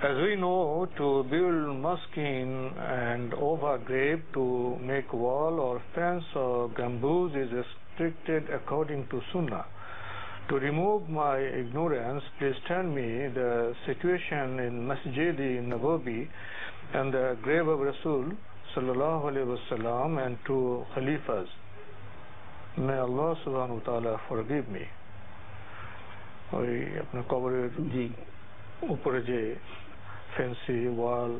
As we know, to build maskin and over grave to make wall or fence or gambooz is restricted according to Sunnah. To remove my ignorance, please tell me the situation in Masjid Nabawi and the grave of Rasul sallallahu alaihi wasallam and two Khalifas. May Allah subhanahu wa ta'ala forgive me. ওই আপনার কবরের উপরে যে fancy ওয়াল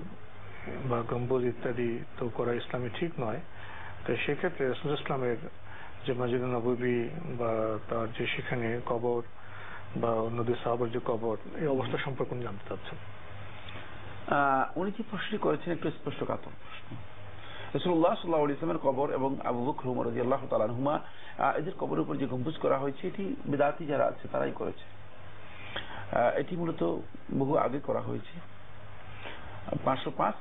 বা গম্বুজ ইত্যাদি তো করা ইসলামে ঠিক নয়। তো সেক্ষেত্রে রাসূল ইসলামের যে মসজিদে নববী বা তার যে সেখানে কবর বা অন্যদের সাহাবার যে কবর, এই অবস্থা সম্পর্কে জানতে চাচ্ছেন। উনি যে প্রশ্নটি করেছেন একটু স্পষ্টকাতর প্রশ্ন। রাসূলুল্লাহ সাল্লাল্লাহু আলাইহি ওয়াসাল্লামের কবর এবং আবু বকর ওমর রাদিয়াল্লাহু তাআলা আনহুমা এদের কবরের উপর যে গম্বুজ করা হয়েছে এটি বিদআতি যারা আছে তারাই করেছে। এটি মূলত বহু আগে করা হয়েছে। 505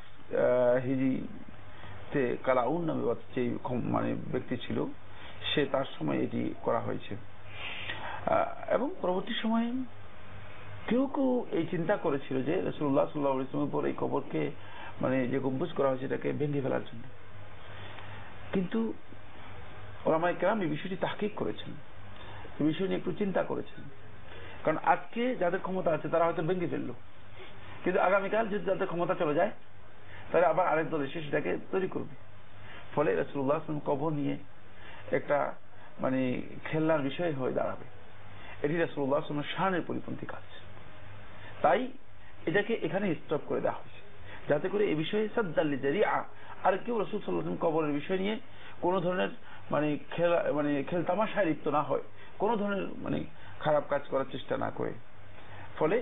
হিজরিতে কালাউন নামে যে মানে ব্যক্তি ছিল সে তার সময় এটি করা হয়েছে এবং পরবর্তী সময়ে কেউ কেউ এই চিন্তা করেছিল যে রাসূলুল্লাহ সাল্লাল্লাহু আলাইহি ওয়াসাল্লামের উপর এই কবরকে মানে যে গম্বুজ করা হয়েছে এটাকে ভেঙে ফেলার জন্য, কিন্তু উলামায়ে কেরাম এই বিষয়টি তাহকিক করেছেন, এই বিষয় নিয়ে একটু চিন্তা করেছেন। কারণ আজকে যাদের ক্ষমতা আছে তারা হয়তো ভেঙে ফেললো, কিন্তু আগামীকাল যদি যাদের ক্ষমতা চলে যায় তাহলে আবার আরেক দল এসে সেটাকে তৈরি করবে। ফলে রাসূলুল্লাহ সাল্লাল্লাহু আলাইহি ওয়াসাল্লাম কবর নিয়ে একটা মানে খেলনার বিষয় হয়ে দাঁড়াবে। এটি রাসূলুল্লাহ সাল্লাল্লাহু আলাইহি ওয়াসাল্লামের শানের পরিপন্থী কাজ। তাই এটাকে এখানে স্টপ করে দেওয়া হয়েছে যাতে করে এই বিষয়ে সাদ্দাল জারিআ আর কেউ রাসূল সাল্লাল্লাহু আলাইহি ওয়াসাল্লাম কবরের বিষয় নিয়ে কোনো ধরনের মানে খেলতামাশায় লিপ্ত না হয়, কোনো ধরনের মানে খারাপ কাজ করার চেষ্টা না করে। ফলে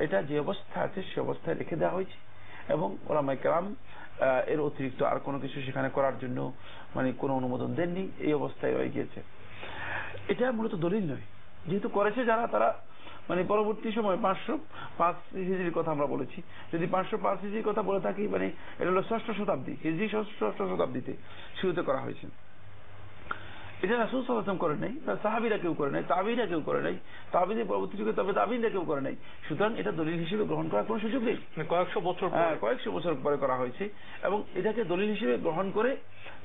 এটা যে অবস্থা আছে সে অবস্থায় রেখে দেওয়া হয়েছে এবং উলামায়ে কেরাম এর অতিরিক্ত আর কোনো কিছু সেখানে করার জন্য মানে কোনো অনুমোদন দেননি, এই অবস্থায় রয়ে গিয়েছে। এটা মূলত দলিল নয়, যেহেতু করেছে যারা তারা মানে পরবর্তী সময় 505 হিজরির কথা আমরা বলেছি, যদি 505 হিজরির কথা বলে থাকি মানে এটা হলো 6ষ্ঠ শতাব্দী, হিজরি 6ষ্ঠ শতাব্দীতে শুরুতে করা হয়েছে। এটা রাসূল সাল্লাল্লাহু আলাইহি ওয়াসাল্লাম করেন নাই, তার সাহাবীরা কেউ করে নাই, তাবিঈরা কেউ করে নাই, তাবিঈদের পরবর্তী যুগে তবে তাবিঈনরা কেউ করে নাই। সুতরাং এটা দলিল হিসেবে গ্রহণ করার কোনো সুযোগ নেই। কয়েকশো বছর পরে করা হয়েছে এবং এটাকে দলিল হিসেবে গ্রহণ করে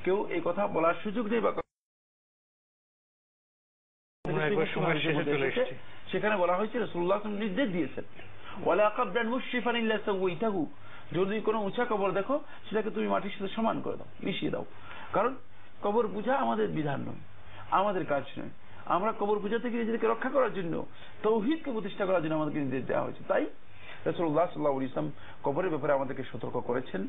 কেউ এই কথা বলার সুযোগ নেই। বা সেখানে বলা হয়েছে রাসূলুল্লাহ সাল্লাল্লাহু আলাইহি ওয়াসাল্লাম নির্দেশ দিয়েছেন, ওয়ালা কাবরান মুশরিফান ইল্লা সাওয়াইতাহু, যদি কোনো উঁচা কবর দেখো সেটাকে তুমি মাটির সাথে সমান করে দাও, মিশিয়ে দাও। কারণ কবর পূজা আমাদের বিধান নয়, আমাদের কাজ নয়। আমরা কবর পূজা থেকে নিজেদেরকে রক্ষা করার জন্য, তাওহীদকে প্রতিষ্ঠা করার জন্য আমাদেরকে নির্দেশ দেওয়া হয়েছে। তাই রাসূলুল্লাহ সাল্লাল্লাহু আলাইহি ওয়াসাল্লাম কবরের ব্যাপারে আমাদেরকে সতর্ক করেছেন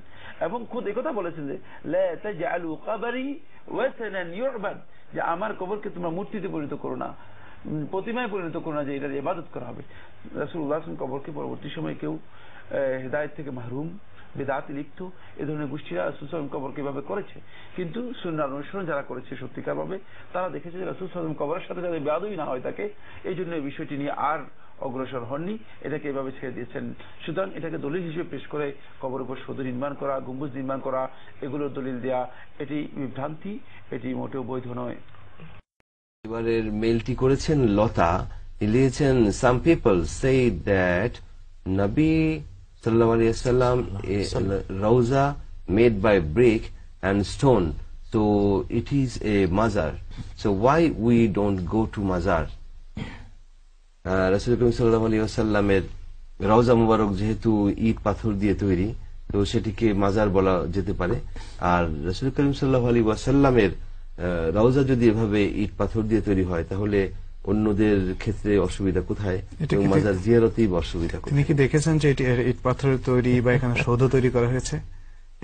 এবং খুদ একথা বলেছেন যে লা তাজআলু কবরি ওয়াসানান ইউবাদ, যে আমার কবরকে তোমরা মূর্তিতে পরিণত করো না, প্রতিমায় পরিণত করো না যে এটার ইবাদত করা হবে। রাসূলুল্লাহ সাল্লাল্লাহু আলাইহি ওয়াসাল্লাম কবরকে পরবর্তী সময়ে কেউ হিদায়াত থেকে মাহরুম, বিদআতে লিপ্ত এই ধরনের গোষ্ঠীরা রাসূল সাল্লাল্লাহু আলাইহি ওয়াসাল্লাম কবরকে এভাবে করেছে। কিন্তু সুন্নাহর অনুসরণ যারা করেছে সত্যিকার ভাবে তারা দেখেছে যে রাসূল সাল্লাল্লাহু আলাইহি ওয়াসাল্লাম কবরের সাথে যাতে বেয়াদবি না হয় থাকে, এই জন্য এই বিষয়টি নিয়ে আর অগ্রসর হননি, এটাকে এভাবে ছেড়ে দিয়েছেন। সুতরাং এটাকে দলিল হিসেবে পেশ করে কবর উপর সদু নির্মাণ করা, গম্বুজ নির্মাণ করা, এগুলোর দলিল দেয়া এটি বিভ্রান্তি, এটি মোটেও বৈধ নয়। এবারের মেইলটি করেছেন লতা, লিখেছেন সাম পিপল সে দ্যাট নবী sallallahu alaihi wasallam rauza made by brick and stone, so it is a mazar, so why we don't go to mazar? রাসূল করিম সাল্লাল্লাহু আলাইহি ওয়াসাল্লামের রওজা মুবারক যেহেতু ইট পাথর দিয়ে তৈরি, তো সেটিকে মাজার বলা যেতে পারে। আর রাসূল করিম সাল্লাল্লাহু আলাইহি ওয়াসাল্লামের রওজা যদি এভাবে ইট পাথর দিয়ে তৈরি হয় তাহলে অন্যদের ক্ষেত্রে অসুবিধা কোথায়? মাজার জিয়ারতেই অসুবিধা কোথায়? তিনি কি দেখেছেন যে এটি ইট পাথরের তৈরি বা এখানে সৌধ তৈরি করা হয়েছে?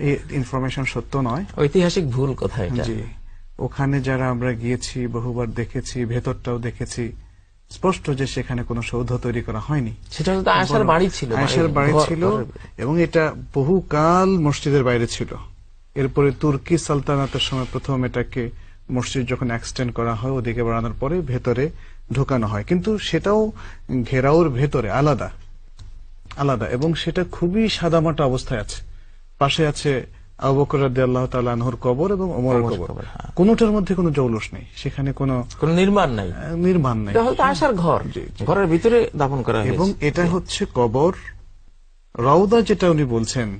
এই ইনফরমেশন সত্য নয়, ঐতিহাসিক ভুল কথা এটা। জি, ওখানে যারা আমরা গিয়েছি বহুবার দেখেছি, ভেতরটাও দেখেছি, স্পষ্ট যে সেখানে কোনো সৌধ তৈরি করা হয়নি। সেটা তো আয়েশার বাড়ি ছিল, আয়েশার বাড়ি ছিল এবং এটা বহুকাল মসজিদের বাইরে ছিল। এরপরে তুর্কি সালতানাতের সময় প্রথম এটাকে মসজিদ যখন এক্সটেন্ড করা হয় ওদিকে বাড়ানোর পরে ভেতরে ঢোকানো হয়, কিন্তু সেটাও ঘেরাওর ভেতরে আলাদা আলাদা এবং সেটা খুবই সাদামাটা অবস্থায় আছে। পাশে আছে আবু বকর রাদিয়াল্লাহু তাআলা আনহুর কবর এবং ওমরের কবর, কোনটার মধ্যে কোনো জৌলুস নেই, সেখানে কোনো নির্মাণ নাই। এটা হয়তো আয়েশার ঘর, ঘরের ভিতরে দাফন করা হয়েছে এবং এটা হচ্ছে কবর রওদা যেটা উনি বলছেন,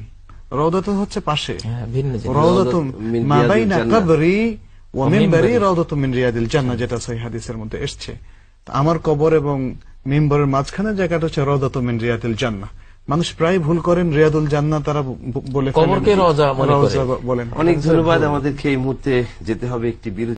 রওদা তো হচ্ছে পাশে, হ্যাঁ, ভিন্ন জিনিস। রওদাতুম মিন মা রিয়াদিল বাইনা জান্নাহ। কবরি ওয়া মিনবারি মিনবারি। রওদাতুম মিন রিয়াদিল জান্নাহ, যেটা সহিহ হাদিসের মধ্যে এসেছে। তো আমার কবর এবং মিম্বরের মাঝখানে জায়গাটা হচ্ছে রওদাতুম মিন রিয়াদিল জান্নাহ। মানুষ প্রায় ভুল করেন, রিয়াদুল জান্নাহ তারা বলে ফেলেন, কবরকে রওজা মনে করে। রওজা বলেন। অনেক ধন্যবাদ। আমাদেরকে এই মুহূর্তে যেতে হবে একটি বিরতি।